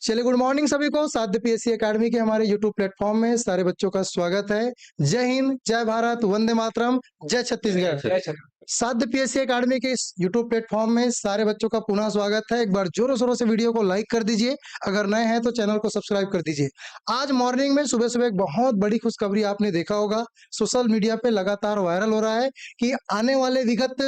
चलिए, good morning सभी को। साध्य पीएससी एकेडमी के हमारे यूट्यूब प्लेटफॉर्म में सारे बच्चों का स्वागत है। जय हिंद, जय भारत, वंदे मातरम, जय छत्तीसगढ़। साध्य पीएससी एकेडमी के इस यूट्यूब प्लेटफॉर्म में सारे बच्चों का पुनः स्वागत है। एक बार जोरों शोरों से वीडियो को लाइक कर दीजिए, अगर नए हैं तो चैनल को सब्सक्राइब कर दीजिए। आज मॉर्निंग में सुबह सुबह एक बहुत बड़ी खुशखबरी आपने देखा होगा, सोशल मीडिया पे लगातार वायरल हो रहा है कि आने वाले विगत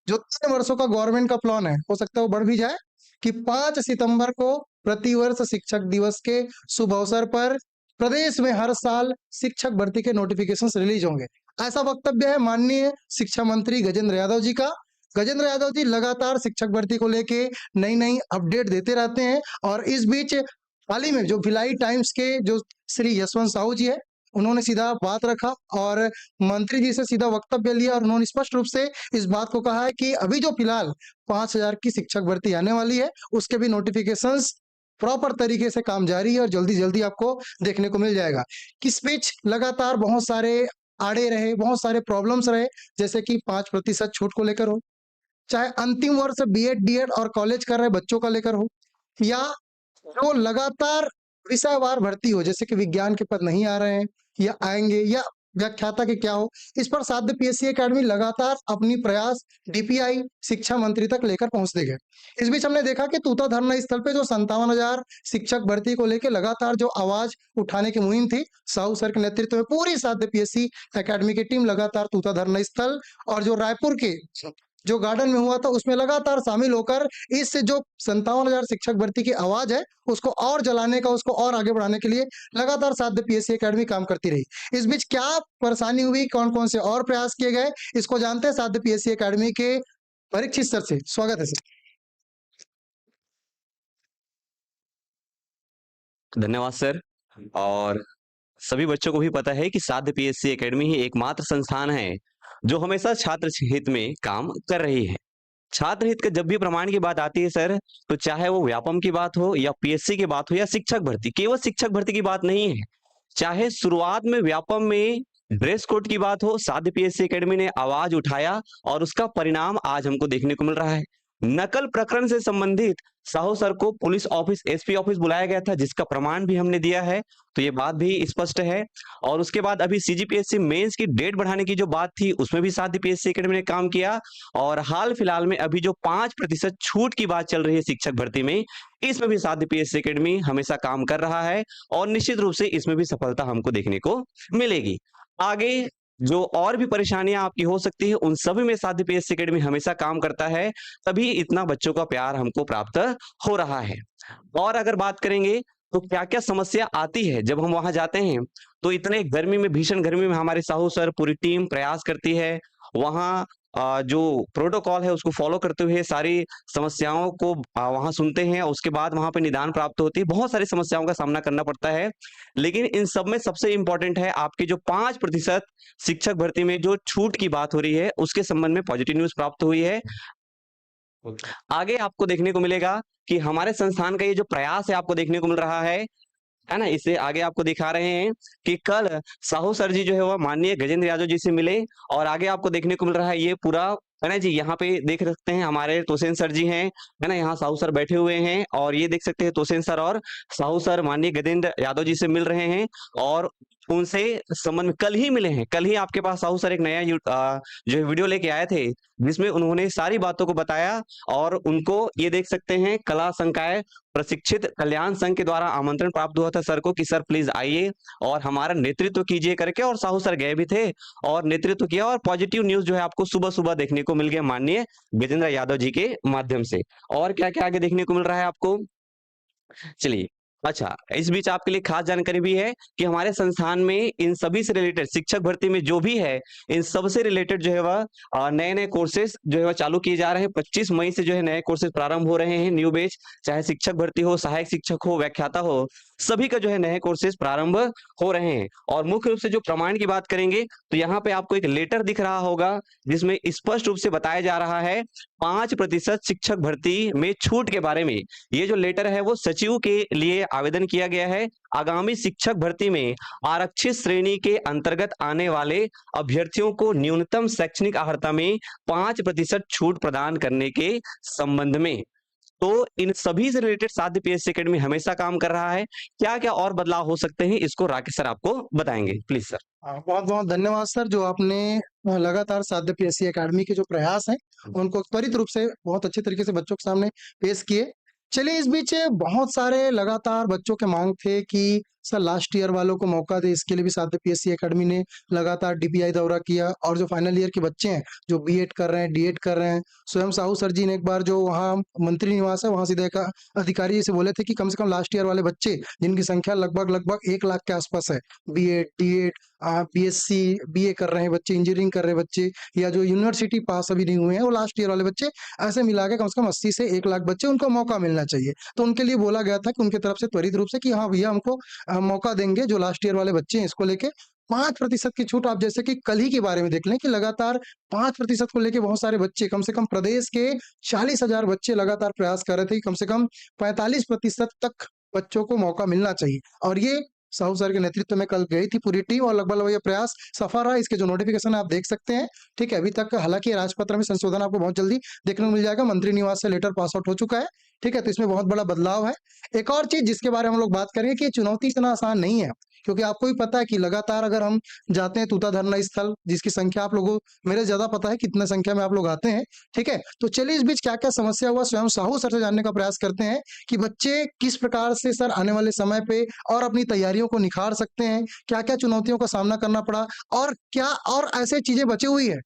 जो 3 वर्षों का गवर्नमेंट का प्लान है, हो सकता है वो बढ़ भी जाए, कि 5 सितंबर को प्रतिवर्ष शिक्षक दिवस के शुभ अवसर पर प्रदेश में हर साल शिक्षक भर्ती के नोटिफिकेशंस रिलीज होंगे। ऐसा वक्तव्य है माननीय शिक्षा मंत्री गजेंद्र यादव जी का। गजेंद्र यादव जी लगातार शिक्षक भर्ती को लेके नई नई अपडेट देते रहते हैं और इस बीच हाल ही में जो भिलाई टाइम्स के जो श्री यशवंत साहू जी है, उन्होंने सीधा बात रखा और मंत्री जी से सीधा वक्तव्य लिया और उन्होंने स्पष्ट रूप से इस बात को कहा है कि अभी जो फिलहाल 5,000 की शिक्षक भर्ती आने वाली है, उसके भी नोटिफिकेशंस प्रॉपर तरीके से काम जारी है और जल्दी जल्दी आपको देखने को मिल जाएगा। इस बीच लगातार बहुत सारे आड़े रहे, बहुत सारे प्रॉब्लम्स रहे, जैसे कि 5% छूट को लेकर हो, चाहे अंतिम वर्ष बीएड डीएड और कॉलेज कर रहे बच्चों का लेकर हो, या जो लगातार विषयवार भर्ती हो, जैसे कि विज्ञान के पद नहीं आ रहे हैं या आएंगे, या व्याख्याता के क्या हो, इस पर साध्य पीएससी एकेडमी लगातार अपनी प्रयास डीपीआई शिक्षा मंत्री तक लेकर पहुंचते गए। इस बीच हमने देखा कि तूता धरना स्थल पे जो 57,000 शिक्षक भर्ती को लेकर लगातार जो आवाज उठाने की मुहिम थी, साहू सर के नेतृत्व में पूरी साध्य पीएससी एकेडमी की टीम लगातार तूता धरना स्थल और जो रायपुर के जो गार्डन में हुआ था उसमें लगातार शामिल होकर इस जो 57,000 शिक्षक भर्ती की आवाज है उसको और जलाने का, उसको और आगे बढ़ाने के लिए लगातार साध्य पीएससी एकेडमी काम करती रही। इस बीच क्या परेशानी हुई, कौन कौन से और प्रयास किए गए, इसको जानते हैं साध्य पीएससी एकेडमी के परीक्षित सर से। स्वागत है सर। धन्यवाद सर। और सभी बच्चों को भी पता है कि साध्य पीएससी एकेडमी ही एकमात्र संस्थान है जो हमेशा छात्र हित में काम कर रही है। छात्र हित का जब भी प्रमाण की बात आती है सर, तो चाहे वो व्यापम की बात हो या पीएससी की बात हो या शिक्षक भर्ती, केवल शिक्षक भर्ती की बात नहीं है। चाहे शुरुआत में व्यापम में ड्रेस कोड की बात हो, साध्य पीएससी एकेडमी ने आवाज उठाया और उसका परिणाम आज हमको देखने को मिल रहा है। नकल प्रकरण से संबंधित साहू सर को पुलिस ऑफिस एसपी ऑफिस बुलाया गया था, जिसका प्रमाण भी हमने दिया है, तो ये बात भी स्पष्ट है। और उसके बाद अभी सीजीपीएससी मेंस की डेट बढ़ाने की जो बात थी, उसमें भी साध्य पीएससी एकेडमी ने काम किया। और हाल फिलहाल में अभी जो 5% छूट की बात चल रही है शिक्षक भर्ती में, इसमें भी साध्य पीएससी एकेडमी हमेशा काम कर रहा है और निश्चित रूप से इसमें भी सफलता हमको देखने को मिलेगी। आगे जो और भी परेशानियां आपकी हो सकती है, उन सभी में साध्य पीएससी एकेडमी हमेशा काम करता है, तभी इतना बच्चों का प्यार हमको प्राप्त हो रहा है। और अगर बात करेंगे तो क्या क्या समस्या आती है जब हम वहां जाते हैं, तो इतने गर्मी में, भीषण गर्मी में हमारे साहू सर पूरी टीम प्रयास करती है वहां जो प्रोटोकॉल है उसको फॉलो करते हुए सारी समस्याओं को वहां सुनते हैं, उसके बाद वहां पे निदान प्राप्त होती है। बहुत सारी समस्याओं का सामना करना पड़ता है, लेकिन इन सब में सबसे इंपॉर्टेंट है आपकी जो 5% शिक्षक भर्ती में जो छूट की बात हो रही है, उसके संबंध में पॉजिटिव न्यूज प्राप्त हुई है। आगे आपको देखने को मिलेगा कि हमारे संस्थान का ये जो प्रयास है आपको देखने को मिल रहा है ना। इसे आगे आपको दिखा रहे हैं कि कल साहू सर जी जो है वो माननीय गजेंद्र यादव जी से मिले, और आगे आपको देखने को मिल रहा है ये पूरा, है ना जी। यहाँ पे देख सकते हैं हमारे तोसेन सर जी हैं, है ना, यहाँ साहू सर बैठे हुए हैं, और ये देख सकते हैं तोसेन सर और साहू सर माननीय गजेंद्र यादव जी से मिल रहे हैं और उनसे संबंध में कल ही मिले हैं। कल ही आपके पास साहू सर एक नया जो वीडियो लेके आए थे, जिसमें उन्होंने सारी बातों को बताया, और उनको ये देख सकते हैं कला संकाय प्रशिक्षित कल्याण संघ के द्वारा आमंत्रण प्राप्त हुआ था सर को कि सर प्लीज आइए और हमारा नेतृत्व कीजिए करके, और साहू सर गए भी थे और नेतृत्व किया, और पॉजिटिव न्यूज जो है आपको सुबह सुबह देखने को मिल गया माननीय गजेंद्र यादव जी के माध्यम से। और क्या क्या आगे देखने को मिल रहा है आपको, चलिए। अच्छा, इस बीच आपके लिए खास जानकारी भी है कि हमारे संस्थान में इन सभी से रिलेटेड शिक्षक भर्ती में जो भी है, इन सब से रिलेटेड जो है वह नए नए कोर्सेज जो है वह चालू किए जा रहे हैं। 25 मई से जो है नए कोर्सेज प्रारंभ हो रहे हैं, न्यू बैच, चाहे शिक्षक भर्ती हो, सहायक शिक्षक हो, व्याख्याता हो, सभी का जो है नए कोर्सेज प्रारंभ हो रहे हैं। और मुख्य रूप से जो प्रमाण की बात करेंगे तो यहाँ पे आपको एक लेटर दिख रहा होगा, जिसमें स्पष्ट रूप से बताया जा रहा है 5% शिक्षक भर्ती में छूट के बारे में। ये जो लेटर है वो सचिव के लिए आवेदन किया गया है। आगामी शिक्षक भर्ती में आरक्षित श्रेणी के अंतर्गत आने वाले अभ्यर्थियों को न्यूनतम शैक्षणिक अर्हता में 5% छूट प्रदान करने के संबंध में। तो इन सभी से रिलेटेड साध्य पीएससी एकेडमी हमेशा काम कर रहा है। क्या-क्या और बदलाव हो सकते हैं, इसको राकेश सर आपको बताएँगे। Please sir. बहुत-बहुत धन्यवाद सर, जो आपने लगातार साध्य पीएससी अकादमी के जो प्रयास हैं, उनको त्वरित रूप से बहुत अच्छे तरीके से बच्चों के सामने पेश किए। चलिए, इस बीच बहुत सारे लगातार बच्चों के मांग थे कि सर लास्ट ईयर वालों को मौका दें, इसके लिए भी साध्य पीएससी अकादमी ने लगातार डीपीआई दौरा किया, और जो फाइनल ईयर के बच्चे हैं, जो बीएड कर रहे हैं, डीएड कर रहे हैं, स्वयं साहू सर जी ने एक बार जो वहाँ मंत्री निवास है, वहाँ सीधे एक अधिकारी जी से बोले थे कि कम से कम लास्ट ईयर वाले बच्चे, जिनकी संख्या लगभग 1 लाख के आसपास है, बीएड, डीएड, बीएससी, बीए कर रहे हैं बच्चे, इंजीनियरिंग कर रहे हैं बच्चे, या जो यूनिवर्सिटी पास अभी नहीं हुए हैं, वो लास्ट ईयर वाले बच्चे, ऐसे मिला के कम से कम 80 से 1 लाख बच्चे, उनको मौका मिलना चाहिए। तो उनके लिए बोला गया था कि उनकी तरफ से त्वरित रूप से कि हाँ भैया, हमको मौका देंगे, जो लास्ट ईयर वाले बच्चे हैं इसको लेके 5% की छूट। आप जैसे कि कल ही के बारे में देख लें कि लगातार 5% को लेके बहुत सारे बच्चे, कम से कम प्रदेश के 40,000 बच्चे लगातार प्रयास कर रहे थे कि कम से कम 45% तक बच्चों को मौका मिलना चाहिए, और ये साहू सर के नेतृत्व में कल गई थी पूरी टीम, और लगभग ये प्रयास सफल रहा। इसके जो नोटिफिकेशन आप देख सकते हैं, ठीक है। अभी तक हालांकि राजपत्र में संशोधन आपको बहुत जल्दी देखने को मिल जाएगा, मंत्री निवास से लेटर पास आउट हो चुका है, ठीक है। तो इसमें बहुत बड़ा बदलाव है। एक और चीज जिसके बारे में हम लोग बात करेंगे कि ये चुनौती इतना आसान नहीं है, क्योंकि आपको भी पता है कि लगातार अगर हम जाते हैं तूता धरना स्थल, जिसकी संख्या आप लोगों मेरे ज्यादा पता है कितने संख्या में आप लोग आते हैं, ठीक है। तो चलिए, इस बीच क्या क्या समस्या हुआ, स्वयं साहू सर से जानने का प्रयास करते हैं कि बच्चे किस प्रकार से सर आने वाले समय पे और अपनी तैयारियों को निखार सकते हैं, क्या क्या चुनौतियों का सामना करना पड़ा, और क्या और ऐसे चीजें बची हुई है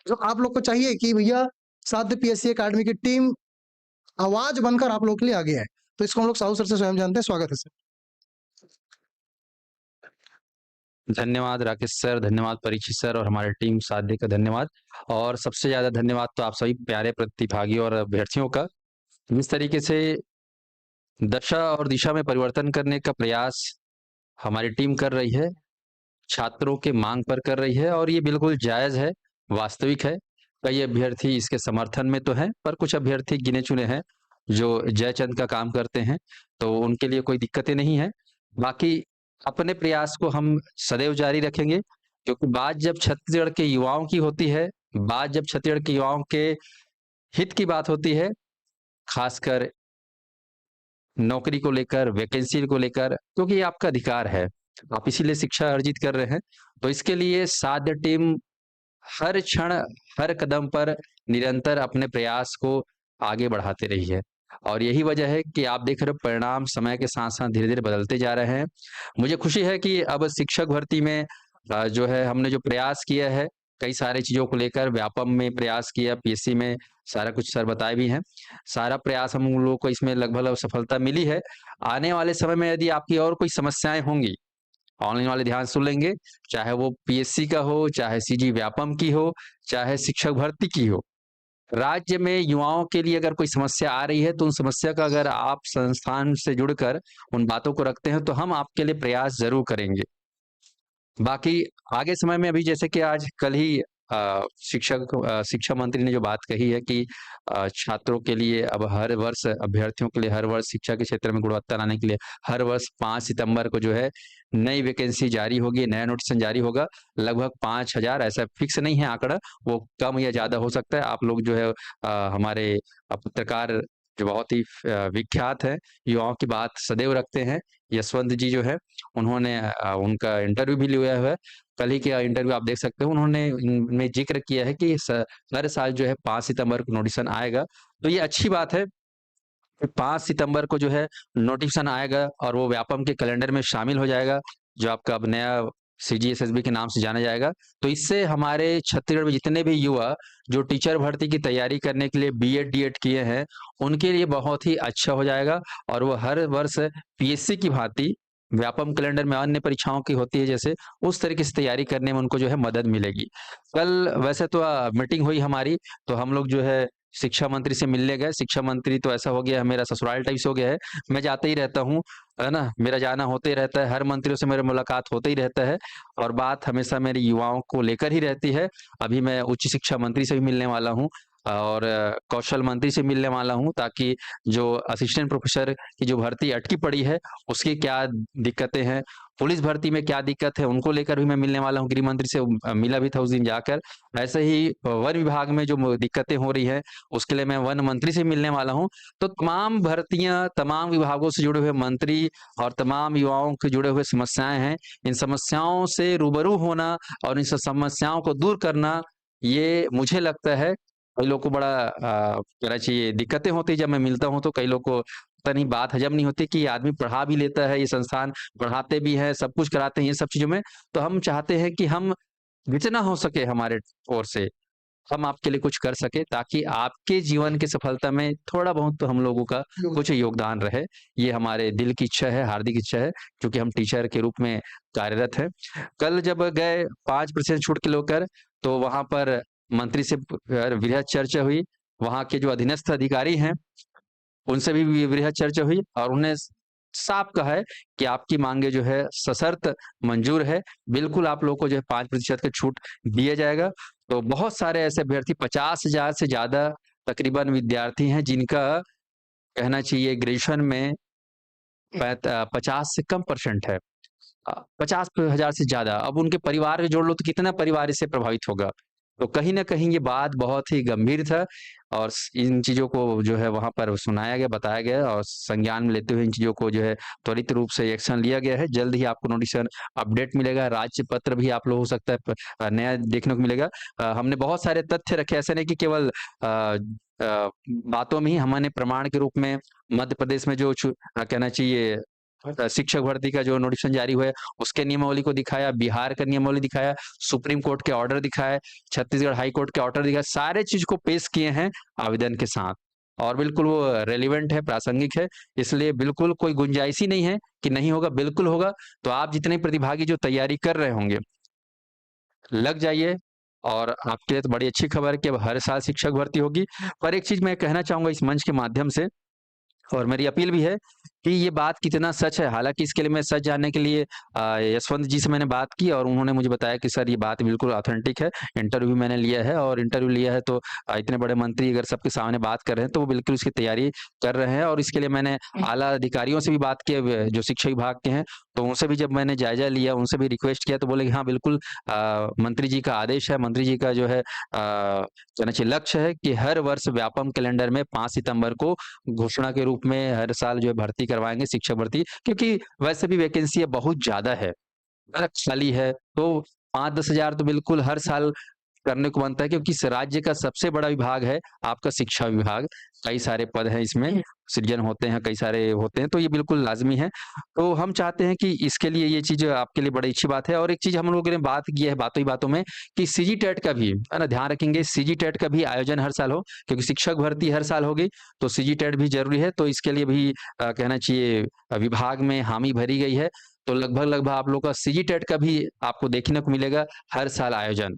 जो आप लोग को चाहिए कि भैया साध्य पीएससी अकादमी की टीम आवाज बनकर आप लोग के लिए आगे है। तो इसको हम लोग साहू सर से स्वयं जानते हैं। स्वागत है सर। धन्यवाद राकेश सर, धन्यवाद परीक्षित सर, और हमारे टीम साध्य का धन्यवाद। और सबसे ज़्यादा धन्यवाद तो आप सभी प्यारे प्रतिभागियों और अभ्यर्थियों का, जिस तरीके से दशा और दिशा में परिवर्तन करने का प्रयास हमारी टीम कर रही है, छात्रों के मांग पर कर रही है, और ये बिल्कुल जायज़ है, वास्तविक है। कई अभ्यर्थी इसके समर्थन में तो हैं, पर कुछ अभ्यर्थी गिने-चुने हैं जो जयचंद का काम करते हैं, तो उनके लिए कोई दिक्कतें नहीं हैं। बाकी अपने प्रयास को हम सदैव जारी रखेंगे, क्योंकि बात जब छत्तीसगढ़ के युवाओं की होती है, बात जब छत्तीसगढ़ के युवाओं के हित की बात होती है, खासकर नौकरी को लेकर, वैकेंसी को लेकर, क्योंकि ये आपका अधिकार है, आप इसीलिए शिक्षा अर्जित कर रहे हैं। तो इसके लिए साध्य टीम हर क्षण, हर कदम पर निरंतर अपने प्रयास को आगे बढ़ाते रही है, और यही वजह है कि आप देख रहे हो परिणाम समय के साथ-साथ धीरे-धीरे बदलते जा रहे हैं। मुझे खुशी है कि अब शिक्षक भर्ती में जो है हमने जो प्रयास किया है, कई सारी चीज़ों को लेकर व्यापम में प्रयास किया, पीएससी में सारा कुछ सर बताए भी हैं। सारा प्रयास हम लोगों को इसमें लगभग सफलता मिली है। आने वाले समय में यदि आपकी और कोई समस्याएँ होंगी, ऑनलाइन वाले ध्यान सुन लेंगे, चाहे वो पीएससी का हो, चाहे सीजी व्यापम की हो, चाहे शिक्षक भर्ती की हो। राज्य में युवाओं के लिए अगर कोई समस्या आ रही है, तो उन समस्या का अगर आप संस्थान से जुड़कर उन बातों को रखते हैं, तो हम आपके लिए प्रयास ज़रूर करेंगे। बाकी आगे समय में, अभी जैसे कि आज कल ही शिक्षा मंत्री ने जो बात कही है कि छात्रों के लिए अब हर वर्ष, अभ्यर्थियों के लिए हर वर्ष शिक्षा के क्षेत्र में गुणवत्ता लाने के लिए हर वर्ष 5 सितंबर को जो है नई वैकेंसी जारी होगी, नया नोटिफिकेशन जारी होगा। लगभग 5,000, ऐसा फिक्स नहीं है आंकड़ा, वो कम या ज़्यादा हो सकता है। आप लोग जो है हमारे पत्रकार जो बहुत ही विख्यात है, युवाओं की बात सदैव रखते हैं, यशवंत जी जो है, उन्होंने उनका इंटरव्यू भी लिया हुआ है। कल ही का इंटरव्यू आप देख सकते हो। उन्होंने इनमें ज़िक्र किया है कि हर साल जो है 5 सितंबर को नोटिफिकेशन आएगा। तो ये अच्छी बात है कि 5 सितंबर को जो है नोटिफिकेशन आएगा, और वो व्यापम के कैलेंडर में शामिल हो जाएगा, जो आपका अब नया सीजीएसएसबी के नाम से जाना जाएगा। तो इससे हमारे छत्तीसगढ़ में जितने भी युवा जो टीचर भर्ती की तैयारी करने के लिए बीएड, डीएड किए हैं, उनके लिए बहुत ही अच्छा हो जाएगा, और वो हर वर्ष पीएससी की भांति व्यापम कैलेंडर में अन्य परीक्षाओं की होती है, जैसे उस तरीके से तैयारी करने में उनको जो है मदद मिलेगी। कल वैसे तो मीटिंग हुई हमारी, तो हम लोग जो है शिक्षा मंत्री से मिलने गए। शिक्षा मंत्री तो ऐसा हो गया है, मेरा ससुराल टाइप्स हो गया है, मैं जाते ही रहता हूँ, है ना, मेरा जाना होते ही रहता है, हर मंत्रियों से मेरा मुलाकात होते ही रहता है, और बात हमेशा मेरे युवाओं को लेकर ही रहती है। अभी मैं उच्च शिक्षा मंत्री से भी मिलने वाला हूँ, और कौशल मंत्री से मिलने वाला हूँ, ताकि जो असिस्टेंट प्रोफेसर की जो भर्ती अटकी पड़ी है, उसकी क्या दिक्कतें हैं, पुलिस भर्ती में क्या दिक्कत है, उनको लेकर भी मैं मिलने वाला हूँ। गृह मंत्री से मिला भी था उस दिन जाकर। ऐसे ही वन विभाग में जो दिक्कतें हो रही है, उसके लिए मैं वन मंत्री से मिलने वाला हूँ। तो तमाम भर्तियां, तमाम विभागों से जुड़े हुए मंत्री और तमाम युवाओं के जुड़े हुए समस्याएं हैं, इन समस्याओं से रूबरू होना और इन समस्याओं को दूर करना, ये मुझे लगता है कई लोग को बड़ा कहना चाहिए दिक्कतें होती है। जब मैं मिलता हूँ तो कई लोग को पता नहीं, बात हजम नहीं होती कि ये आदमी पढ़ा भी लेता है, ये संस्थान पढ़ाते भी हैं, सब कुछ कराते हैं ये सब चीज़ों में। तो हम चाहते हैं कि हम जितना हो सके हमारे ओर से हम आपके लिए कुछ कर सके, ताकि आपके जीवन की सफलता में थोड़ा बहुत तो हम लोगों का कुछ योगदान रहे। ये हमारे दिल की इच्छा है, हार्दिक इच्छा है, क्योंकि हम टीचर के रूप में कार्यरत हैं। कल जब गए 5% छूट के लेकर, तो वहाँ पर मंत्री से वृहद चर्चा हुई। वहाँ के जो अधीनस्थ अधिकारी हैं, उनसे भी वृहद चर्चा हुई और उन्हें साफ कहा है कि आपकी मांगे जो है सशर्त मंजूर है। बिल्कुल आप लोगों को जो है 5% का छूट दिया जाएगा। तो बहुत सारे ऐसे अभ्यर्थी, 50,000 से ज़्यादा तकरीबन विद्यार्थी हैं, जिनका कहना चाहिए ग्रेजुएशन में 50 से कम परसेंट है। 50,000 से ज़्यादा। अब उनके परिवार को जोड़ लो तो कितना परिवार इससे प्रभावित होगा। तो कहीं न कहीं ये बात बहुत ही गंभीर था और इन चीज़ों को जो है वहाँ पर सुनाया गया, बताया गया और संज्ञान में लेते हुए इन चीज़ों को जो है त्वरित रूप से एक्शन लिया गया है। जल्द ही आपको नोटिफिकेशन अपडेट मिलेगा। राज्य पत्र भी आप लोग हो सकता है नया देखने को मिलेगा। हमने बहुत सारे तथ्य रखे, ऐसा नहीं कि केवल बातों में ही, हमने प्रमाण के रूप में मध्य प्रदेश में जो कहना चाहिए शिक्षक भर्ती का जो नोटिफिकेशन जारी हुआ है, उसके नियमावली को दिखाया, बिहार का नियमावली दिखाया, सुप्रीम कोर्ट के ऑर्डर दिखाए, छत्तीसगढ़ हाई कोर्ट के ऑर्डर दिखाए, सारे चीज को पेश किए हैं आवेदन के साथ और बिल्कुल वो रेलिवेंट है, प्रासंगिक है। इसलिए बिल्कुल कोई गुंजाइश ही नहीं है कि नहीं होगा, बिल्कुल होगा। तो आप जितने प्रतिभागी जो तैयारी कर रहे होंगे, लग जाइए। और आपके लिए तो बड़ी अच्छी खबर है कि अब हर साल शिक्षक भर्ती होगी। पर एक चीज मैं कहना चाहूंगा इस मंच के माध्यम से, और मेरी अपील भी है कि ये बात कितना सच है। हालांकि इसके लिए मैं सच जानने के लिए यशवंत जी से मैंने बात की और उन्होंने मुझे बताया कि सर ये बात बिल्कुल ऑथेंटिक है। इंटरव्यू मैंने लिया है और इंटरव्यू लिया है तो इतने बड़े मंत्री अगर सबके सामने बात कर रहे हैं तो वो बिल्कुल उसकी तैयारी कर रहे हैं। और इसके लिए मैंने आला अधिकारियों से भी बात की, जो शिक्षा विभाग के हैं, तो उनसे भी जब मैंने जायजा लिया, उनसे भी रिक्वेस्ट किया, तो बोले कि हाँ बिल्कुल मंत्री जी का आदेश है, मंत्री जी का जो है कहना चाहिए लक्ष्य है कि हर वर्ष व्यापम कैलेंडर में 5 सितंबर को घोषणा के रूप में हर साल जो है भर्ती करवाएंगे, शिक्षक भर्ती। क्योंकि वैसे भी वैकेंसी बहुत ज्यादा है, खाली है, तो 5-10 हजार तो बिल्कुल हर साल करने को बनता है। क्योंकि इस राज्य का सबसे बड़ा विभाग है आपका शिक्षा विभाग, कई सारे पद हैं इसमें सृजन होते हैं, कई सारे होते हैं, तो ये बिल्कुल लाजमी है। तो हम चाहते हैं कि इसके लिए ये चीज आपके लिए बड़ी अच्छी बात है। और एक चीज हम लोगों ने बात की है बातों ही बातों में कि सीजी टेट का भी है ना, ध्यान रखेंगे, सीजी टेट का भी आयोजन हर साल हो, क्योंकि शिक्षक भर्ती हर साल होगी तो सीजी टेट भी जरूरी है। तो इसके लिए भी कहना चाहिए विभाग में हामी भरी गई है। तो लगभग आप लोग का सीजी टेट का भी आपको देखने को मिलेगा हर साल आयोजन,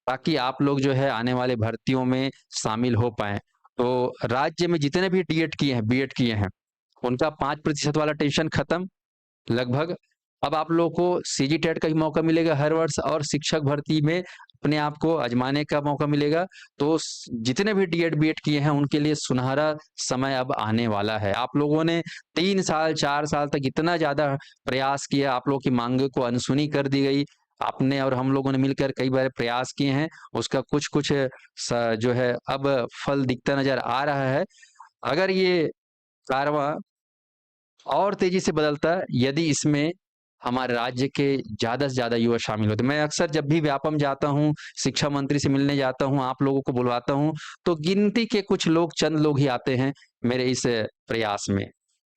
ताकि आप लोग जो है आने वाले भर्तियों में शामिल हो पाए। तो राज्य में जितने भी डीएड किए हैं, बीएड किए हैं, उनका 5% वाला टेंशन खत्म लगभग। अब आप लोगों को सीजी टेट का भी मौका मिलेगा हर वर्ष और शिक्षक भर्ती में अपने आप को आजमाने का मौका मिलेगा। तो जितने भी डीएड बीएड किए हैं उनके लिए सुनहरा समय अब आने वाला है। आप लोगों ने 3 साल 4 साल तक इतना ज्यादा प्रयास किया, आप लोगों की मांगों को अनसुनी कर दी गई। आपने और हम लोगों ने मिलकर कई बार प्रयास किए हैं, उसका कुछ जो है अब फल दिखता नजर आ रहा है। अगर ये कारवां और तेजी से बदलता, यदि इसमें हमारे राज्य के ज्यादा से ज्यादा युवा शामिल होते। मैं अक्सर जब भी व्यापम जाता हूँ, शिक्षा मंत्री से मिलने जाता हूँ, आप लोगों को बुलवाता हूँ, तो गिनती के कुछ लोग, चंद लोग ही आते हैं मेरे इस प्रयास में।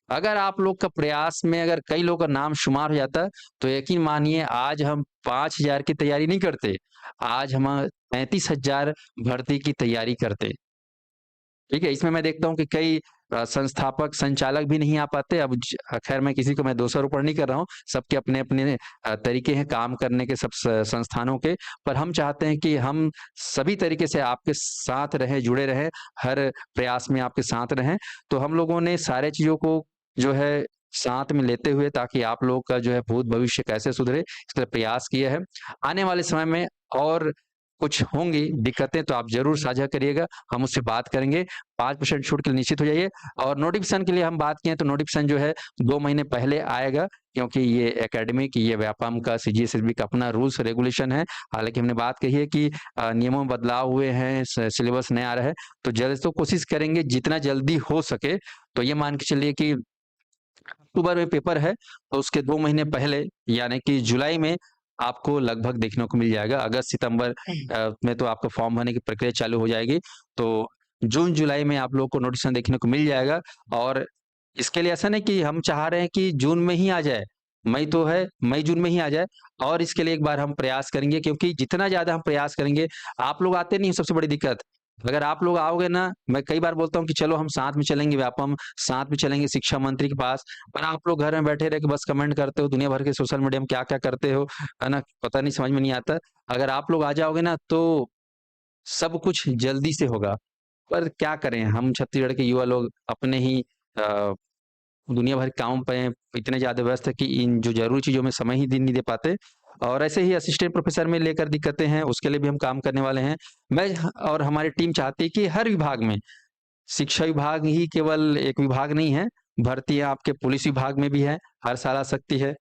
अगर आप लोग का प्रयास में अगर कई लोगों का नाम शुमार हो जाता, तो यकीन मानिए आज हम 5,000 की तैयारी नहीं करते, आज हम 35,000 भर्ती की तैयारी करते। ठीक है, इसमें मैं देखता हूँ कि कई संस्थापक संचालक भी नहीं आ पाते। अब खैर मैं किसी को मैं दोषारोपण नहीं कर रहा हूँ, सबके अपने अपने तरीके हैं काम करने के, सब संस्थानों के। पर हम चाहते हैं कि हम सभी तरीके से आपके साथ रहें, जुड़े रहें, हर प्रयास में आपके साथ रहें। तो हम लोगों ने सारे चीजों को जो है साथ में लेते हुए, ताकि आप लोग का जो है भूत भविष्य कैसे सुधरे, इसका प्रयास किया है। आने वाले समय में और कुछ होंगी दिक्कतें तो आप ज़रूर साझा करिएगा, हम उससे बात करेंगे। 5% छूट के लिए निश्चित हो जाइए और नोटिफ़िकेशन के लिए हम बात किए तो नोटिफ़िकेशन जो है 2 महीने पहले आएगा क्योंकि ये एकेडमिक, ये व्यापम का, सीजीएसएसबी का अपना रूल्स रेगुलेशन है। हालाँकि हमने बात कही है कि नियमों में बदलाव हुए हैं, सिलेबस नया आ रहा है, तो जल्द तो कोशिश करेंगे जितना जल्दी हो सके। तो ये मान के चलिए कि अक्टूबर में पेपर है, तो उसके 2 महीने पहले यानी कि जुलाई में आपको लगभग देखने को मिल जाएगा। अगस्त, सितंबर में तो आपका फॉर्म भरने की प्रक्रिया चालू हो जाएगी। तो जून, जुलाई में आप लोगों को नोटिफ़िकेशन देखने को मिल जाएगा और इसके लिए ऐसा नहीं कि हम चाह रहे हैं कि जून में ही आ जाए, मई तो है, मई, जून में ही आ जाए और इसके लिए एक बार हम प्रयास करेंगे क्योंकि जितना ज़्यादा हम प्रयास करेंगे, आप लोग आते नहीं हो सबसे बड़ी दिक्कत। अगर आप लोग आओगे ना, मैं कई बार बोलता हूँ कि चलो हम साथ में चलेंगे व्यापम, साथ में चलेंगे शिक्षा मंत्री के पास, पर आप लोग घर में बैठे रह के बस कमेंट करते हो, दुनिया भर के सोशल मीडिया में क्या-क्या करते हो, है ना? पता नहीं, समझ में नहीं आता। अगर आप लोग आ जाओगे ना तो सब कुछ जल्दी से होगा। पर क्या करें, हम छत्तीसगढ़ के युवा लोग अपने ही दुनिया भर के कामों पे इतने ज़्यादा व्यस्त है कि इन जो ज़रूरी चीज़ों में समय ही नहीं दे पाते और ऐसे ही असिस्टेंट प्रोफ़ेसर में लेकर दिक्कतें हैं, उसके लिए भी हम काम करने वाले हैं। मैं और हमारी टीम चाहती है कि हर विभाग में, शिक्षा विभाग ही केवल एक विभाग नहीं है, भर्तियाँ आपके पुलिस विभाग में भी है, हर साल आ सकती है।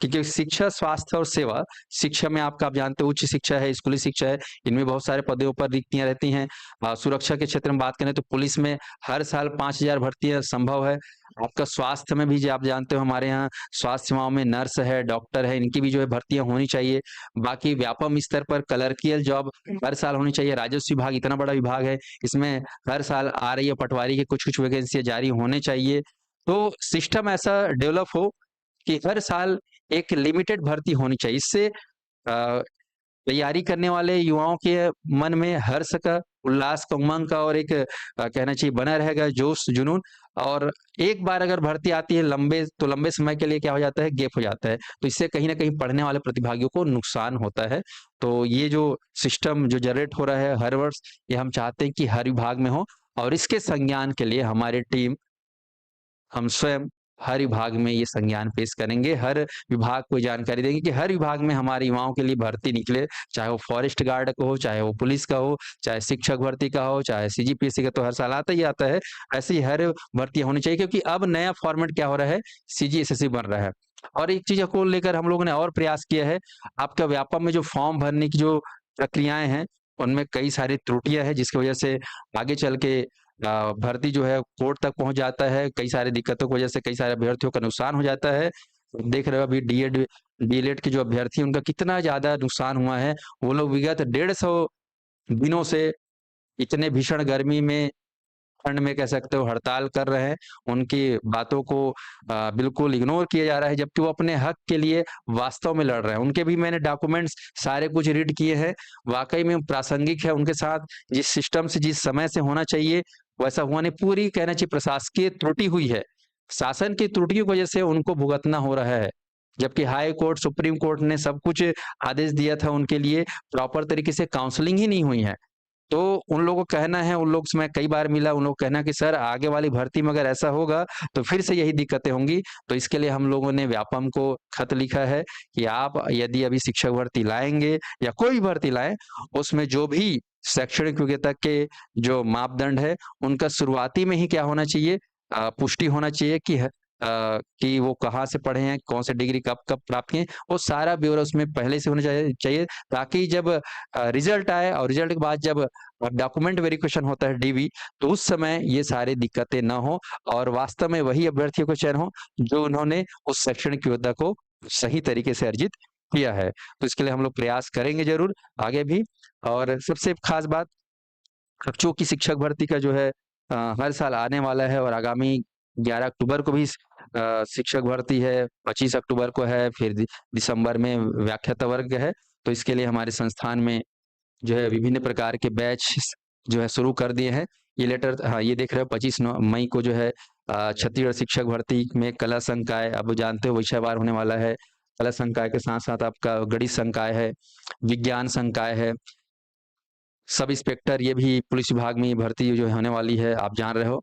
क्योंकि शिक्षा, स्वास्थ्य और सेवा, शिक्षा में आपका आप जानते हो उच्च शिक्षा है, स्कूली शिक्षा है, इनमें बहुत सारे पदों पर रिक्तियाँ रहती हैं। सुरक्षा के क्षेत्र में बात करें तो पुलिस में हर साल 5000 भर्तियाँ संभव है। आपका स्वास्थ्य में भी जो आप जानते हो हमारे यहाँ स्वास्थ्य सेवाओं में नर्स है, डॉक्टर है, इनकी भी जो है भर्तियाँ होनी चाहिए। बाकी व्यापम स्तर पर क्लर्कियल जॉब हर साल होनी चाहिए। राजस्व विभाग इतना बड़ा विभाग है, इसमें हर साल आ रही है पटवारी की कुछ-कुछ वैकेंसियाँ जारी होने चाहिए। तो सिस्टम ऐसा डेवलप हो कि हर साल एक लिमिटेड भर्ती होनी चाहिए। इससे तैयारी करने वाले युवाओं के मन में हर्ष का, उल्लास का, उमंग का और एक कहना चाहिए बना रहेगा जोश, जुनून और एक बार अगर भर्ती आती है लंबे समय के लिए क्या हो जाता है, गैप हो जाता है। तो इससे कहीं न कहीं पढ़ने वाले प्रतिभागियों को नुकसान होता है। तो ये जो सिस्टम जो जनरेट हो रहा है हर वर्ष, ये हम चाहते हैं कि हर विभाग में हो और इसके संज्ञान के लिए हमारी टीम, हम स्वयं हर विभाग में ये संज्ञान पेश करेंगे, हर विभाग को जानकारी देंगे कि हर विभाग में हमारे युवाओं के लिए भर्ती निकले, चाहे वो फॉरेस्ट गार्ड का हो, चाहे वो पुलिस का हो, चाहे शिक्षक भर्ती का हो, चाहे सीजीपीएससी का तो हर साल आता ही आता है। ऐसे ही हर भर्ती होनी चाहिए क्योंकि अब नया फॉर्मेट क्या हो रहा है, सीजीएसएससी बन रहा है। और एक चीज़ को लेकर हम लोगों ने और प्रयास किया है, आपका व्यापम में जो फॉर्म भरने की जो प्रक्रियाएँ हैं, उनमें कई सारी त्रुटियाँ हैं जिसकी वजह से आगे चल के भर्ती जो है कोर्ट तक पहुँच जाता है, कई सारी दिक्कतों की वजह से कई सारे अभ्यर्थियों का नुकसान हो जाता है। देख रहे हो अभी डीएलएड के जो अभ्यर्थी हैं, उनका कितना ज़्यादा नुकसान हुआ है। वो लोग विगत 150 दिनों से इतने भीषण गर्मी में, ठंड में कह सकते हो हड़ताल कर रहे हैं। उनकी बातों को बिल्कुल इग्नोर किया जा रहा है जबकि वो अपने हक के लिए वास्तव में लड़ रहे हैं। उनके भी मैंने डॉक्यूमेंट्स सारे कुछ रीड किए हैं, वाक़ई में प्रासंगिक है उनके साथ। जिस सिस्टम से, जिस समय से होना चाहिए, वैसा हुआ नहीं। पूरी कहना चाहिए प्रशासकीय त्रुटि हुई है। शासन की त्रुटियों की वजह से उनको भुगतना हो रहा है। जबकि हाई कोर्ट, सुप्रीम कोर्ट ने सब कुछ आदेश दिया था उनके लिए, प्रॉपर तरीके से काउंसलिंग ही नहीं हुई है। तो उन लोगों का कहना है, उन लोग से मैं कई बार मिला, उन लोग का कहना है कि सर आगे वाली भर्ती में अगर ऐसा होगा तो फिर से यही दिक्कतें होंगी। तो इसके लिए हम लोगों ने व्यापम को खत लिखा है कि आप यदि अभी शिक्षक भर्ती लाएँगे या कोई भी भर्ती लाएँ, उसमें जो भी शैक्षणिक योग्यता के जो मापदंड है, उनका शुरुआती में ही क्या होना चाहिए, पुष्टि होना चाहिए कि वो कहाँ से पढ़े हैं, कौन से डिग्री कब-कब प्राप्त किए हैं, वो सारा ब्यौरा उसमें पहले से होना चाहिए ताकि जब रिजल्ट आए और रिजल्ट के बाद जब डॉक्यूमेंट वेरिफिकेशन होता है डीवी, तो उस समय ये सारी दिक्कतें ना हो और वास्तव में वही अभ्यर्थियों का चयन हो जो उन्होंने उस शैक्षणिक योग्यता को सही तरीके से अर्जित किया है। तो इसके लिए हम लोग प्रयास करेंगे ज़रूर आगे भी। और सबसे खास बात, अब चूँकि शिक्षक भर्ती का जो है हर साल आने वाला है और आगामी 11 अक्टूबर को भी शिक्षक भर्ती है, 25 अक्टूबर को है, फिर दिसंबर में व्याख्याता वर्ग है। तो इसके लिए हमारे संस्थान में जो है विभिन्न प्रकार के बैच जो है शुरू कर दिए हैं। ये लेटर, हाँ, ये देख रहे हो 25 मई को जो है छत्तीसगढ़ शिक्षक भर्ती में कला संकाय, अब जानते हो विषयवार होने वाला है। कला संकाय के साथ-साथ आपका गणित संकाय है, विज्ञान संकाय है, सब इंस्पेक्टर, ये भी पुलिस विभाग में भर्ती जो होने वाली है, आप जान रहे हो।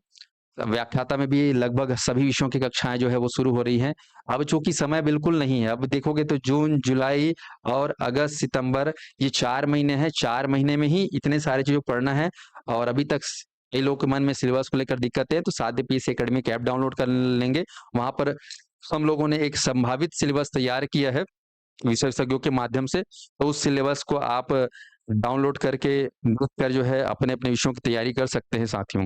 व्याख्याता में भी लगभग सभी विषयों की कक्षाएं जो है वो शुरू हो रही हैं। अब चूंकि समय बिल्कुल नहीं है, अब देखोगे तो जून, जुलाई और अगस्त, सितंबर ये 4 महीने हैं। 4 महीने में ही इतने सारे चीज़ों को पढ़ना है और अभी तक कई लोगों के मन में सिलेबस को लेकर दिक्कतें हैं, तो साध्य पीएससी एकेडमी की ऐप डाउनलोड कर लेंगे। वहाँ पर हम लोगों ने एक संभावित सिलेबस तैयार किया है विशेषज्ञों के माध्यम से, तो उस सिलेबस को आप डाउनलोड करके देख कर जो है अपने-अपने विषयों की तैयारी कर सकते हैं साथियों।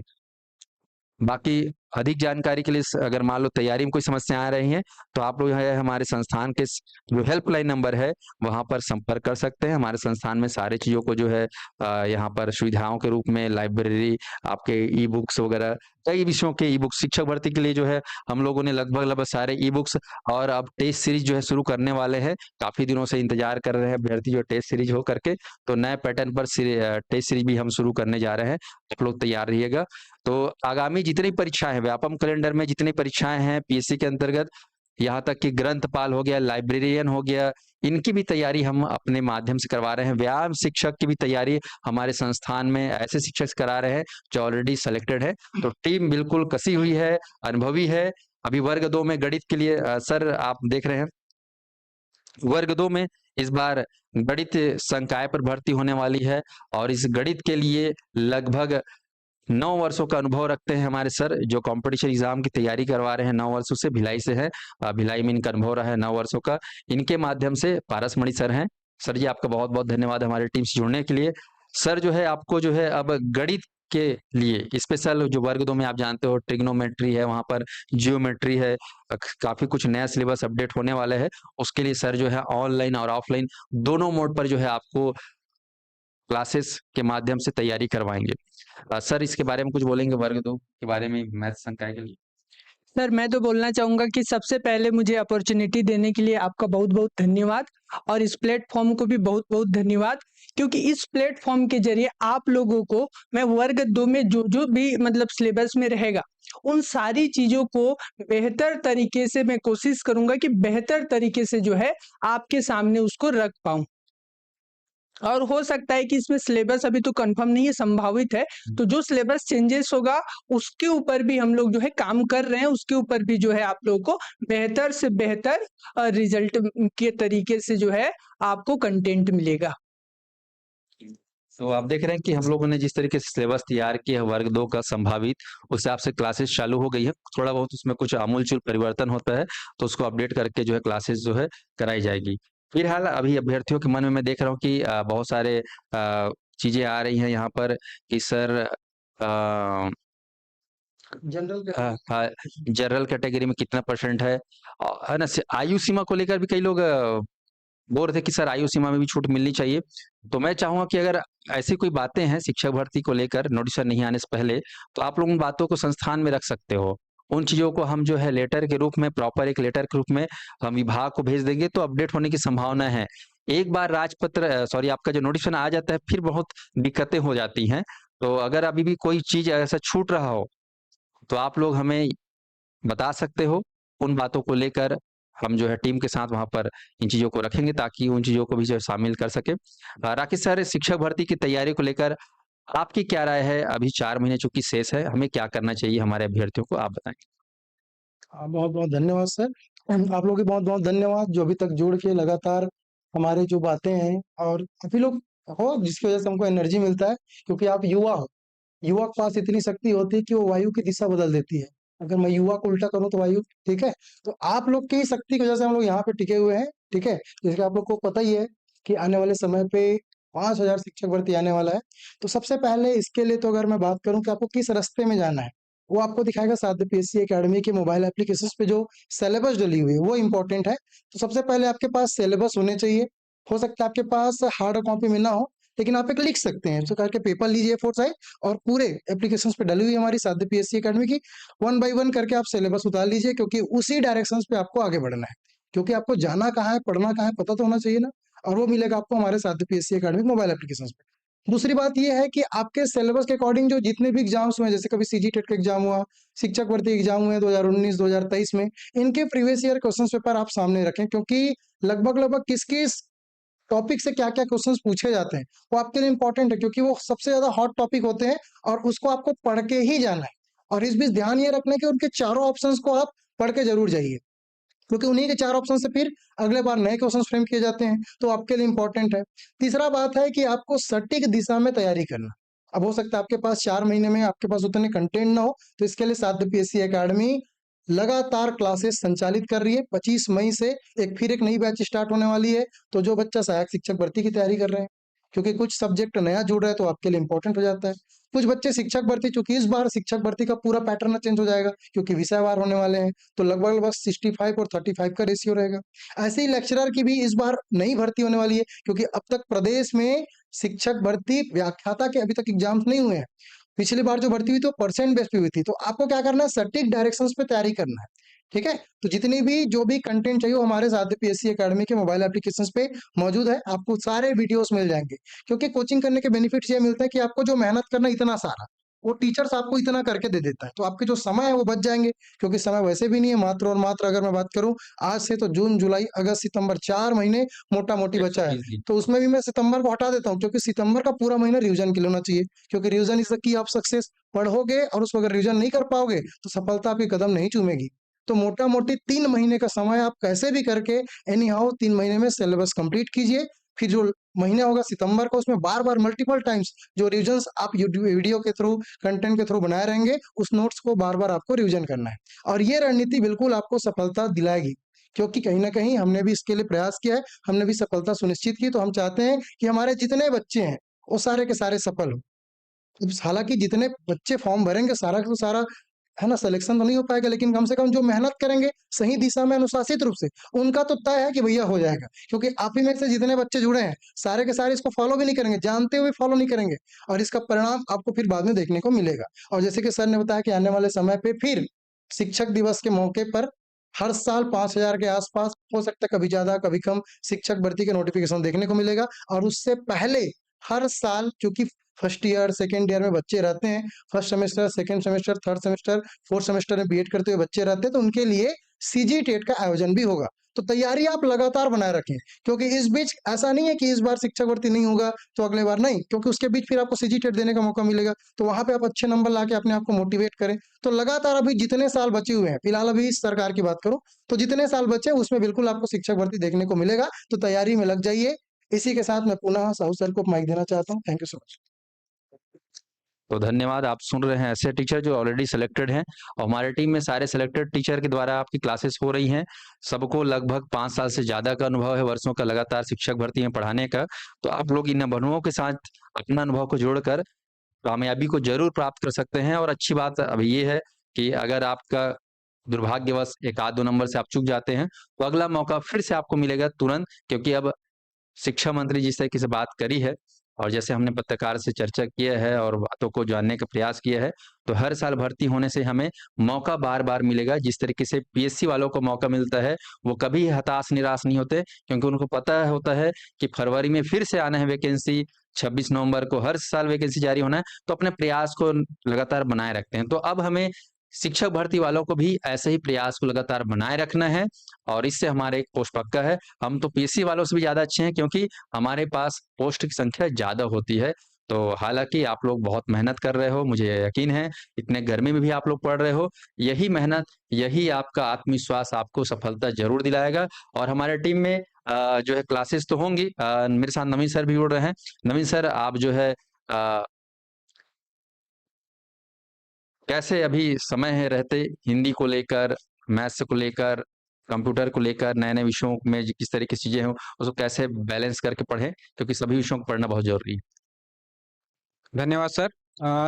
बाकी अधिक जानकारी के लिए अगर मान लो तैयारी में कोई समस्या आ रही है तो आप लोग है हमारे संस्थान के जो हेल्पलाइन नंबर है वहां पर संपर्क कर सकते हैं। हमारे संस्थान में सारे चीजों को जो है यहाँ पर सुविधाओं के रूप में लाइब्रेरी, आपके ई बुक्स वगैरह कई विषयों के ई बुक्स, शिक्षक भर्ती के लिए जो है हम लोगों ने लगभग सारे ई बुक्स और अब टेस्ट सीरीज जो है शुरू करने वाले हैं। काफी दिनों से इंतजार कर रहे हैं अभ्यर्थी जो टेस्ट सीरीज हो करके, तो नए पैटर्न पर टेस्ट सीरीज भी हम शुरू करने जा रहे हैं। आप लोग तैयार रहिएगा। तो आगामी जितनी परीक्षाएं हैं, व्यापम कैलेंडर में जितनी परीक्षाएं हैं पीएससी के अंतर्गत, यहाँ तक कि ग्रंथपाल हो गया, लाइब्रेरियन हो गया, इनकी भी तैयारी हम अपने माध्यम से करवा रहे हैं। व्यायाम शिक्षक की भी तैयारी हमारे संस्थान में ऐसे शिक्षक करा रहे हैं जो ऑलरेडी सिलेक्टेड है। तो टीम बिल्कुल कसी हुई है, अनुभवी है। अभी वर्ग 2 में गणित के लिए सर आप देख रहे हैं वर्ग 2 में इस बार गणित संकाय पर भर्ती होने वाली है और इस गणित के लिए लगभग 9 वर्षों का अनुभव रखते हैं हमारे सर, जो कंपटीशन एग्जाम की तैयारी करवा रहे हैं 9 वर्षों से, भिलाई से है। भिलाई में इनका अनुभव रहा है 9 वर्षों का। इनके माध्यम से पारसमणि सर हैं। सर जी आपका बहुत बहुत धन्यवाद हमारी टीम से जुड़ने के लिए। सर जो है आपको जो है अब गणित के लिए स्पेशल जो वर्ग 2 में आप जानते हो ट्रिग्नोमेट्री है, वहां पर जियोमेट्री है, काफी कुछ नया सिलेबस अपडेट होने वाला है। उसके लिए सर जो है ऑनलाइन और ऑफलाइन दोनों मोड पर जो है आपको क्लासेस के माध्यम से तैयारी करवाएंगे। सर इसके बारे में कुछ बोलेंगे वर्ग 2 के बारे में मैथ संकाय के लिए? सर मैं तो बोलना चाहूँगा कि सबसे पहले मुझे अपॉर्चुनिटी देने के लिए आपका बहुत-बहुत धन्यवाद और इस प्लेटफ़ॉर्म को भी बहुत-बहुत धन्यवाद, क्योंकि इस प्लेटफ़ॉर्म के ज़रिए आप लोगों को मैं वर्ग 2 में जो-जो भी मतलब सिलेबस में रहेगा, उन सारी चीज़ों को बेहतर तरीके से मैं कोशिश करूँगा कि बेहतर तरीके से जो है आपके सामने उसको रख पाऊँ। और हो सकता है कि इसमें सिलेबस अभी तो कंफर्म नहीं है, संभावित है, तो जो सिलेबस चेंजेस होगा उसके ऊपर भी हम लोग जो है काम कर रहे हैं, उसके ऊपर भी जो है आप लोगों को बेहतर से बेहतर रिजल्ट के तरीके से जो है आपको कंटेंट मिलेगा। तो आप देख रहे हैं कि हम लोगों ने जिस तरीके से सिलेबस तैयार किया है वर्ग 2 का संभावित, उस हिसाब से क्लासेस चालू हो गई है। थोड़ा बहुत उसमें कुछ आमूल-चूल परिवर्तन होता है, तो उसको अपडेट करके जो है क्लासेस जो है कराई जाएगी। फिलहाल अभी अभ्यर्थियों के मन में मैं देख रहा हूँ कि बहुत सारे चीजें आ रही हैं यहाँ पर कि सर जनरल कैटेगरी में कितना परसेंट है ना। आयु सीमा को लेकर भी कई लोग बोल रहे थे कि सर आयु सीमा में भी छूट मिलनी चाहिए। तो मैं चाहूंगा कि अगर ऐसी कोई बातें हैं शिक्षक भर्ती को लेकर नोटिस नहीं आने से पहले, तो आप लोग उन बातों को संस्थान में रख सकते हो। उन चीजों को हम जो है लेटर के रूप में, प्रॉपर एक लेटर के रूप में हम विभाग को भेज देंगे, तो अपडेट होने की संभावना है। एक बार राजपत्र सॉरी आपका जो नोटिफिकेशन आ जाता है फिर बहुत दिक्कतें हो जाती हैं। तो अगर अभी भी कोई चीज ऐसा छूट रहा हो तो आप लोग हमें बता सकते हो। उन बातों को लेकर हम जो है टीम के साथ वहां पर इन चीजों को रखेंगे ताकि उन चीजों को भी जो है शामिल कर सके। राकेश सर शिक्षक भर्ती की तैयारी को लेकर आपकी क्या राय है? अभी 4 महीने चूंकि शेष है, हमें क्या करना चाहिए हमारे अभ्यर्थियों को, आप बताएं। बहुत-बहुत धन्यवाद सर। आप लोगों के बहुत-बहुत धन्यवाद जो अभी तक जुड़ के लगातार हमारे जो बातें हैं और काफ़ी लोग हो जिसकी वज़ह से हमको एनर्जी मिलता है, क्योंकि आप युवा हो। युवा के पास इतनी शक्ति होती है कि वो वायु की दिशा बदल देती है। अगर मैं युवा को उल्टा करूँ तो वायु, ठीक है? तो आप लोग की शक्ति की वज़ह से हम लोग यहाँ पे टिके हुए हैं, ठीक है? जैसे कि आप लोग को पता ही है कि आने वाले समय पे 5000 शिक्षक भर्ती आने वाला है। तो सबसे पहले इसके लिए तो अगर मैं बात करूँ कि आपको किस रास्ते में जाना है, वो आपको दिखाएगा साध्य पीएससी एकेडमी के मोबाइल एप्लीकेशंस पे जो सिलेबस डली हुई है, वो इम्पोर्टेंट है। तो सबसे पहले आपके पास सिलेबस होने चाहिए। हो सकता है आपके पास हार्ड कॉपी में ना हो, लेकिन आप एक लिख सकते हैं। तो करके पेपर लीजिए A4 साइज और पूरे एप्लीकेशंस पे डली हुई है हमारी साध्य पीएससी एकेडमी की। 1 बाय 1 करके आप सिलेबस उतार लीजिए, क्योंकि उसी डायरेक्शंस पे आपको आगे बढ़ना है। क्योंकि आपको जाना कहाँ है, पढ़ना कहाँ है, पता तो होना चाहिए ना, और वो मिलेगा आपको हमारे साध्य पीएससी एकेडमी मोबाइल एप्लीकेशंस पे। दूसरी बात ये है कि आपके सिलेबस के अकॉर्डिंग जो जितने भी एग्जाम्स हुए, जैसे कभी सीजी टेट का एग्जाम हुआ, शिक्षक भर्ती एग्जाम हुए 2019, 2023 में, इनके प्रीवियस ईयर क्वेश्चन पेपर आप सामने रखें, क्योंकि लगभग किस-किस टॉपिक से क्या-क्या क्वेश्चंस पूछे जाते हैं, वो आपके लिए इंपॉर्टेंट है, क्योंकि वो सबसे ज़्यादा हॉट टॉपिक होते हैं और उसको आपको पढ़ के ही जाना है। और इस बीच ध्यान ये रखना कि उनके चारों ऑप्शंस को आप पढ़ के जरूर जाइए, क्योंकि उन्हीं के 4 ऑप्शन से फिर अगले बार नए क्वेश्चन फ्रेम किए जाते हैं, तो आपके लिए इंपॉर्टेंट है। तीसरा बात है कि आपको सटीक दिशा में तैयारी करना। अब हो सकता है आपके पास 4 महीने में आपके पास उतने कंटेंट ना हो, तो इसके लिए साध्य पीएससी एकेडमी लगातार क्लासेस संचालित कर रही है। 25 मई से फिर एक नई बैच स्टार्ट होने वाली है। तो जो बच्चा सहायक शिक्षक भर्ती की तैयारी कर रहे हैं, क्योंकि कुछ सब्जेक्ट नया जुड़ रहा है, तो आपके लिए इंपॉर्टेंट हो जाता है। कुछ बच्चे शिक्षक भर्ती, चूंकि इस बार शिक्षक भर्ती का पूरा पैटर्न चेंज हो जाएगा, क्योंकि विषयवार होने वाले हैं, तो लगभग 65 और 35 का रेशियो रहेगा। ऐसे ही लेक्चरर की भी इस बार नई भर्ती होने वाली है, क्योंकि अब तक प्रदेश में शिक्षक भर्ती व्याख्याता के अभी तक एग्जाम्स नहीं हुए हैं। पिछली बार जो भर्ती हुई तो परसेंट बेस पे हुई थी। तो आपको क्या करना है, सटीक डायरेक्शंस पे तैयारी करना है, ठीक है। तो जितनी भी जो भी कंटेंट चाहिए वो हमारे साध्य पीएससी एकेडमी के मोबाइल एप्लीकेशंस पे मौजूद है। आपको सारे वीडियोस मिल जाएंगे, क्योंकि कोचिंग करने के बेनिफिट्स ये मिलते हैं कि आपको जो मेहनत करना इतना सारा, वो टीचर्स आपको इतना करके दे देता है, तो आपके जो समय है वो बच जाएंगे। क्योंकि समय वैसे भी नहीं है, मात्र और मात्र अगर मैं बात करूं आज से तो जून जुलाई अगस्त सितंबर 4 महीने मोटा मोटी बचा है। तो उसमें भी मैं सितंबर को हटा देता हूँ, क्योंकि सितंबर का पूरा महीना रिवीजन के लिए होना चाहिए, क्योंकि revision is the key of success. पढ़ोगे और उसको अगर रिवीजन नहीं कर पाओगे तो सफलता आपकी कदम नहीं चूमेगी। तो मोटा मोटी 3 महीने का समय आप कैसे भी करके एनी हाउ 3 महीने में सिलेबस कंप्लीट कीजिए। फिर जो महीना होगा सितंबर का, उसमें बार बार मल्टीपल टाइम्स जो रिविजन्स आप वीडियो के थ्रू कंटेंट के थ्रू बनाए रहेंगे, उस नोट्स को बार बार आपको रिविजन करना है। और ये रणनीति बिल्कुल आपको सफलता दिलाएगी, क्योंकि कहीं ना कहीं हमने भी इसके लिए प्रयास किया है, हमने भी सफलता सुनिश्चित की। तो हम चाहते हैं कि हमारे जितने बच्चे हैं वो सारे के सारे सफल हो। हालांकि जितने बच्चे फॉर्म भरेंगे सारा का सारा है ना, सिलेक्शन तो नहीं हो पाएगा, लेकिन कम से कम जो मेहनत करेंगे सही दिशा में अनुशासित रूप से, उनका तो तय है कि भैया हो जाएगा। क्योंकि आप ही में से जितने बच्चे जुड़े हैं सारे के सारे इसको फॉलो भी नहीं करेंगे, जानते हुए फॉलो नहीं करेंगे, और इसका परिणाम आपको फिर बाद में देखने को मिलेगा। और जैसे कि सर ने बताया कि आने वाले समय पे फिर शिक्षक दिवस के मौके पर हर साल 5,000 के आसपास, हो सकता है कभी ज्यादा कभी कम, शिक्षक भर्ती के नोटिफिकेशन देखने को मिलेगा। और उससे पहले हर साल, क्योंकि फर्स्ट ईयर सेकेंड ईयर में बच्चे रहते हैं, first semester second semester third semester fourth semester में बीएड करते हुए बच्चे रहते हैं, तो उनके लिए सीजी टेट का आयोजन भी होगा। तो तैयारी आप लगातार बनाए रखें, क्योंकि इस बीच ऐसा नहीं है कि इस बार शिक्षक भर्ती नहीं होगा तो अगले बार नहीं, क्योंकि उसके बीच फिर आपको सीजी टेट देने का मौका मिलेगा। तो वहां पे आप अच्छे नंबर ला के अपने आप को मोटिवेट करें। तो लगातार अभी जितने साल बचे हुए हैं, फिलहाल अभी इस सरकार की बात करूं तो जितने साल बचे उसमें बिल्कुल आपको शिक्षक भर्ती देखने को मिलेगा। तो तैयारी में लग जाइए। इसी के साथ मैं पुनः साहू सर को माइक देना चाहता हूँ। Thank you so much. तो धन्यवाद। आप सुन रहे हैं ऐसे टीचर जो ऑलरेडी सिलेक्टेड हैं, और हमारे टीम में सारे सिलेक्टेड टीचर के द्वारा आपकी क्लासेस हो रही हैं। सबको लगभग 5 साल से ज़्यादा का अनुभव है, वर्षों का लगातार शिक्षक भर्ती में पढ़ाने का। तो आप लोग इन अनुभवों के साथ अपना अनुभव को जोड़कर कामयाबी को जरूर प्राप्त कर सकते हैं। और अच्छी बात अभी ये है कि अगर आपका दुर्भाग्यवश 1 आध 2 नंबर से आप चूक जाते हैं, तो अगला मौका फिर से आपको मिलेगा तुरंत, क्योंकि अब शिक्षा मंत्री जिस तरीके से बात करी है और जैसे हमने पत्रकार से चर्चा किया है और बातों को जानने का प्रयास किया है, तो हर साल भर्ती होने से हमें मौका बार बार मिलेगा। जिस तरीके से पीएससी वालों को मौका मिलता है, वो कभी हताश निराश नहीं होते, क्योंकि उनको पता होता है कि फरवरी में फिर से आना है वैकेंसी, 26 नवंबर को हर साल वैकेंसी जारी होना है, तो अपने प्रयास को लगातार बनाए रखते हैं। तो अब हमें शिक्षक भर्ती वालों को भी ऐसे ही प्रयास को लगातार बनाए रखना है, और इससे हमारे एक पोस्ट पक्का है। हम तो पीएससी वालों से भी ज्यादा अच्छे हैं, क्योंकि हमारे पास पोस्ट की संख्या ज्यादा होती है। तो हालांकि आप लोग बहुत मेहनत कर रहे हो, मुझे यकीन है, इतने गर्मी में भी आप लोग पढ़ रहे हो। यही मेहनत, यही आपका आत्मविश्वास आपको सफलता जरूर दिलाएगा। और हमारे टीम में जो है क्लासेस तो होंगी। मेरे साथ नवीन सर भी जुड़ रहे हैं। नवीन सर, आप जो है कैसे अभी समय है रहते हिंदी को लेकर, मैथ्स को लेकर, कंप्यूटर को लेकर, नए नए विषयों में किस तरह की चीजें हों, उसको कैसे बैलेंस करके पढ़ें, क्योंकि सभी विषयों को पढ़ना बहुत जरूरी है। धन्यवाद सर।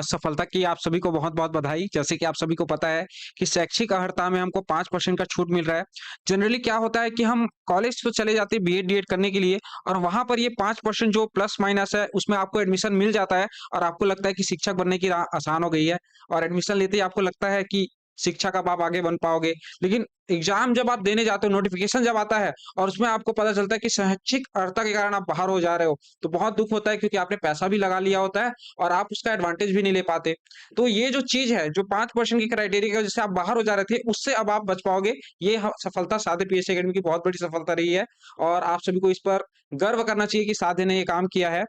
सफलता की आप सभी को बहुत बहुत बधाई। जैसे कि आप सभी को पता है कि शैक्षिक अर्हता में हमको 5% का छूट मिल रहा है। जनरली क्या होता है कि हम कॉलेज तो चले जाते हैं बीएड डीएड करने के लिए, और वहां पर ये 5% जो प्लस माइनस है उसमें आपको एडमिशन मिल जाता है, और आपको लगता है कि शिक्षक बनने की राह आसान हो गई है, और एडमिशन लेते ही आपको लगता है कि शिक्षा का आप आगे बन पाओगे। लेकिन एग्जाम जब आप देने जाते हो, नोटिफिकेशन जब आता है और उसमें आपको पता चलता है कि शैक्षिक अर्हता के कारण आप बाहर हो जा रहे हो, तो बहुत दुख होता है, क्योंकि आपने पैसा भी लगा लिया होता है और आप उसका एडवांटेज भी नहीं ले पाते। तो ये जो चीज है, जो 5% की क्राइटेरिया की वजह से आप बाहर हो जा रहे थे, उससे अब आप बच पाओगे। ये सफलता साधे पीएससी एकेडमी की बहुत बड़ी सफलता रही है, और आप सभी को इस पर गर्व करना चाहिए कि साधे ने ये काम किया है।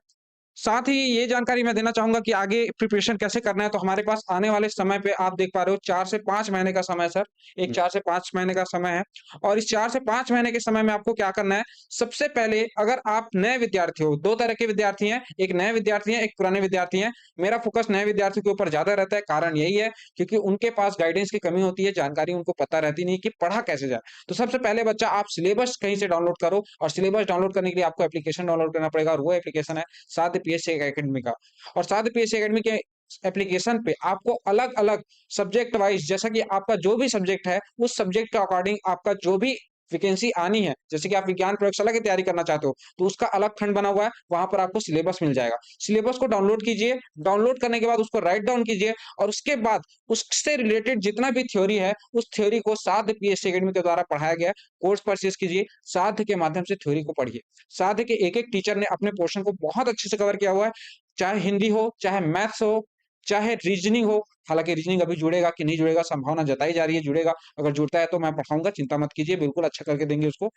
साथ ही ये जानकारी मैं देना चाहूँगा कि आगे प्रिपरेशन कैसे करना है, तो हमारे पास आने वाले समय पे आप देख पा रहे हो 4 से 5 महीने का समय है सर। एक 4 से 5 महीने का समय है और इस 4 से 5 महीने के समय में आपको क्या करना है, सबसे पहले अगर आप नए विद्यार्थी हो, 2 तरह के विद्यार्थी हैं, एक नए विद्यार्थी हैं, एक पुराने विद्यार्थी हैं। मेरा फ़ोकस नए विद्यार्थियों के ऊपर ज़्यादा रहता है, कारण यही है क्योंकि उनके पास गाइडेंस की कमी होती है, जानकारी उनको पता रहती नहीं कि पढ़ा कैसे जाए। तो सबसे पहले बच्चा आप सिलेबस कहीं से डाउनलोड करो और सिलेबस डाउनलोड करने के लिए आपको एप्लीकेशन डाउनलोड करना पड़ेगा और वो एप्लीकेशन है साध्य पीएससी एकेडमी का। और साध्य पीएससी एकेडमी के एप्लीकेशन पे आपको अलग-अलग सब्जेक्ट वाइज़ जैसा कि आपका जो भी सब्जेक्ट है, उस सब्जेक्ट के अकॉर्डिंग आपका जो भी वैकेंसी आनी है, जैसे कि आप विज्ञान प्रयोगशाला की तैयारी करना चाहते हो, तो उसका अलग खंड बना हुआ है, वहाँ पर आपको सिलेबस मिल जाएगा। सिलेबस को डाउनलोड कीजिए, डाउनलोड करने के बाद उसको राइट डाउन कीजिए और उसके बाद उससे रिलेटेड जितना भी थ्योरी है, उस थ्योरी को साध्य पीएससी एकेडमी के द्वारा पढ़ाया गया है, कोर्स परचेज़ कीजिए, साध्य के माध्यम से थ्योरी को पढ़िए। साध्य के एक-एक टीचर ने अपने पोर्शन को बहुत अच्छे से कवर किया हुआ है, चाहे हिंदी हो, चाहे मैथ्स हो, चाहे रीज़निंग हो, हालाँकि रीज़निंग अभी जुड़ेगा कि नहीं जुड़ेगा, संभावना जताई जा रही है जुड़ेगा, अगर जुड़ता है तो मैं पढ़ाऊँगा, चिंता मत कीजिए, बिल्कुल अच्छा करके देंगे उसको।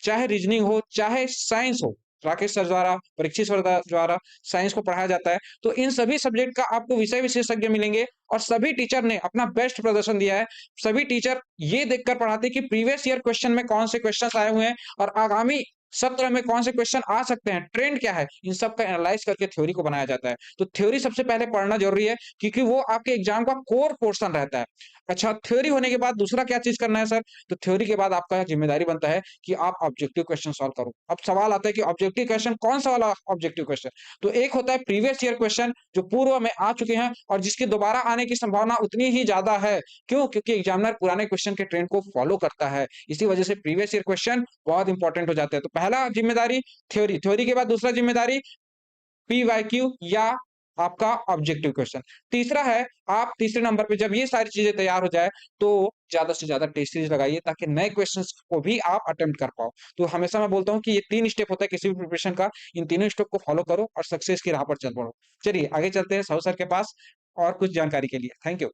चाहे रीज़निंग हो, चाहे साइंस हो, राकेश सर द्वारा, परीक्षित सर द्वारा साइंस को पढ़ाया जाता है, तो इन सभी सब्जेक्ट का आपको विषय विशेषज्ञ मिलेंगे और सभी टीचर ने अपना बेस्ट प्रदर्शन दिया है। सभी टीचर ये देखकर पढ़ाते हैं कि प्रीवियस ईयर क्वेश्चन में कौन से क्वेश्चन्स आए हुए हैं और आगामी सत्र में कौन से क्वेश्चन आ सकते हैं, ट्रेंड क्या है, इन सब का एनालाइज़ करके थ्योरी को बनाया जाता है। तो थ्योरी सबसे पहले पढ़ना ज़रूरी है क्योंकि वो आपके एग्ज़ाम का कोर पोर्शन रहता है। अच्छा, थ्योरी होने के बाद दूसरा क्या चीज़ करना है सर? तो थ्योरी के बाद आपका ज़िम्मेदारी बनता है कि आप ऑब्जेक्टिव क्वेश्चन सॉल्व करो। अब सवाल आता है कि ऑब्जेक्टिव क्वेश्चन कौन-सा वाला ऑब्जेक्टिव क्वेश्चन? तो एक होता है प्रीवियस ईयर क्वेश्चन जो पूर्व में आ चुके हैं और जिसके दोबारा आने की संभावना उतनी ही ज़्यादा है। क्यों? क्योंकि एग्ज़ामिनर पुराने क्वेश्चन के ट्रेंड को फॉलो करता है। इसी वजह से प्रीवियस ईयर क्वेश्चन बहुत इंपॉर्टेंट हो जाते हैं। तो पहला ज़िम्मेदारी थ्योरी, थ्योरी के बाद दूसरा ज़िम्मेदारी पीवाईक्यू या आपका ऑब्जेक्टिव क्वेश्चन। तीसरा है, आप तीसरे नंबर पे जब ये सारी चीज़ें तैयार हो जाए, तो ज़्यादा से ज़्यादा टेस्ट सीरीज़ लगाइए ताकि नए क्वेश्चन्स को भी आप अटेम्प्ट कर पाओ। तो हमेशा मैं बोलता हूँ कि ये 3 स्टेप होता है किसी भी प्रिपरेशन का, इन तीनों स्टेप को फॉलो करो और सक्सेस की राह पर चल पड़ो। चलिए आगे चलते हैं साहू सर के पास और कुछ जानकारी के लिए। Thank you.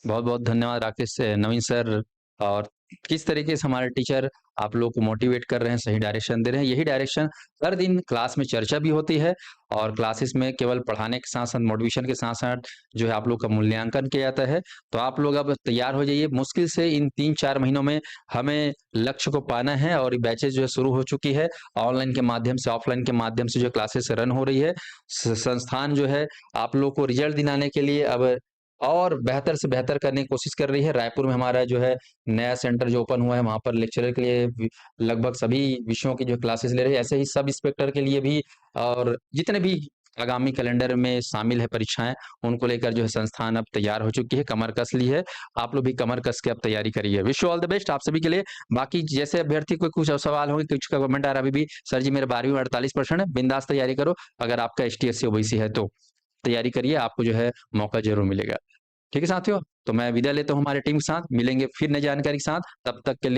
बहुत-बहुत धन्यवाद राकेश नवीन सर और किस तरीके से हमारे टीचर आप लोग को मोटिवेट कर रहे हैं, सही डायरेक्शन दे रहे हैं। यही डायरेक्शन हर दिन क्लास में चर्चा भी होती है और क्लासेस में केवल पढ़ाने के साथ-साथ मोटिवेशन के साथ-साथ जो है आप लोग का मूल्यांकन किया जाता है। तो आप लोग अब तैयार हो जाइए। मुश्किल से इन 3-4 महीनों में हमें लक्ष्य को पाना है और ये बैचेज़ जो है शुरू हो चुकी है। ऑनलाइन के माध्यम से, ऑफलाइन के माध्यम से जो क्लासेस रन हो रही है। संस्थान जो है आप लोग को रिजल्ट दिलाने के लिए अब और बेहतर से बेहतर करने की कोशिश कर रही है। रायपुर में हमारा जो है नया सेंटर जो ओपन हुआ है, वहाँ पर लेक्चरर के लिए लगभग सभी विषयों की जो क्लासेस ले रहे हैं। ऐसे ही सब इंस्पेक्टर के लिए भी और जितने भी आगामी कैलेंडर में शामिल है परीक्षाएँ, उनको लेकर जो है संस्थान अब तैयार हो चुकी है, कमर कस ली है। आप लोग भी कमर कस के अब तैयारी करिए। Wish you all the best आप सभी के लिए। बाकी जैसे अभ्यर्थी को कुछ सवाल होंगे, कुछ का कमेंट आ रहा है अभी भी, सर जी मेरे 12वीं में 48% है, बिंदास तैयारी करो। अगर आपका एसटी, एससी, ओबीसी है तो तैयारी करिए, आपको जो है मौका ज़रूर मिलेगा। ठीक है साथियों, तो मैं विदा लेता हूँ हमारी टीम के साथ, मिलेंगे फिर नई जानकारी के साथ, तब तक के लिए